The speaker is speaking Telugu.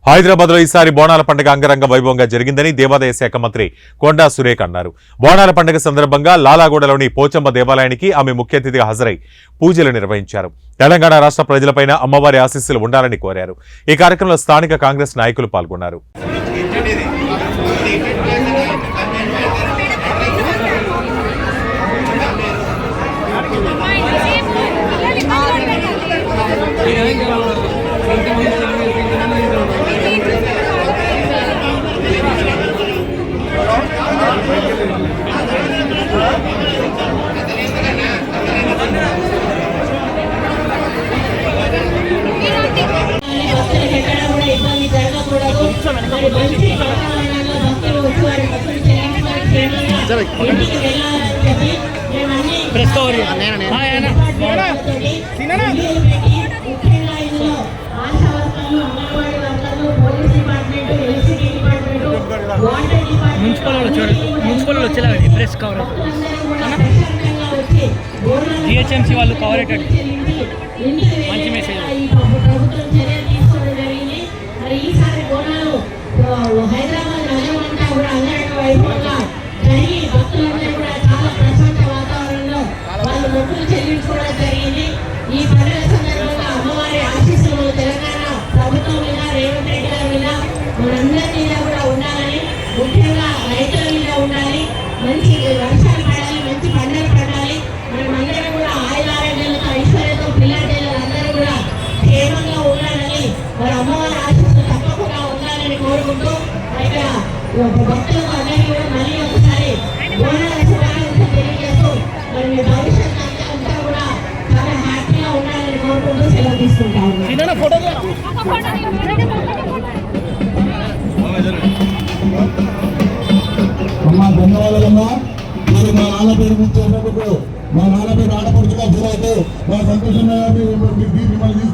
హైదరాబాద్ లో ఈసారి బోనాల పండుగ అంగరంగ వైభవంగా జరిగిందని దేవాదాయ శాఖ మంత్రి కొండా సురేఖ అన్నారు. బోనాల పండుగ సందర్భంగా లాలాగూడలోని పోచమ్మ దేవాలయానికి ఆమె ముఖ్య అతిథిగా హాజరై పూజలు నిర్వహించారు. తెలంగాణ రాష్ట్ర ప్రజలపైన అమ్మవారి ఆశీస్సులు ఉండాలని కోరారు. ఈ కార్యక్రమంలో స్థానిక కాంగ్రెస్ నాయకులు పాల్గొన్నారు. మున్సిపల్ వచ్చేలా ప్రెస్ కవర్ జిహెచ్ఎంసీ వాళ్ళు కవర్ అయ్యేటట్టు మంచి మెసేజ్. హైదరాబాద్ నగరం అంతా కూడా అంగరంగ వైభవంగా జరిగి భక్తులందరూ కూడా చాలా ప్రశాంత వాతావరణంలో వాళ్ళు మొక్కులు చెల్లించుకోవడం జరిగింది. ఈ పండుగ సందర్భంగా అమ్మవారి ఆశీస్సులు తెలంగాణ ప్రభుత్వం మీద, రేవంత్ రెడ్డి గారి మీద, మనందరి మీద కూడా ఉండాలని, ముఖ్యంగా రైతుల మీద ఉండాలి. మంచి వర్షాలు పడాలి, మంచి పండుగ పడాలి. మనమందరం కూడా ఆయురారోగ్యాలతో, ఐశ్వర్యంతో, పిల్లలు అందరూ కూడా క్షేమంగా ఉండాలని, మరి అమ్మవారి ఆశీస్సులు తప్పకుండా ఉండాలని కోరుకుంటూ భక్తులకు అందరికీ కూడా మళ్ళీ ఒకసారి బోనాల శుభాకాంక్షలు తెలియజేస్తూ మరి మీ భవిష్యత్తు అంతా కూడా చాలా హ్యాపీగా ఉండాలని కోరుకుంటూ సెలవు తీసుకుంటాము. ధన్యవాదాలమ్మా. మీరు మా నాన్న పేరు నుంచి మా నాన్న పేరు ఆడపడుచుగా ఫీల్ అయితే మా సంతోషంగా మిమ్మల్ని తీసుకొని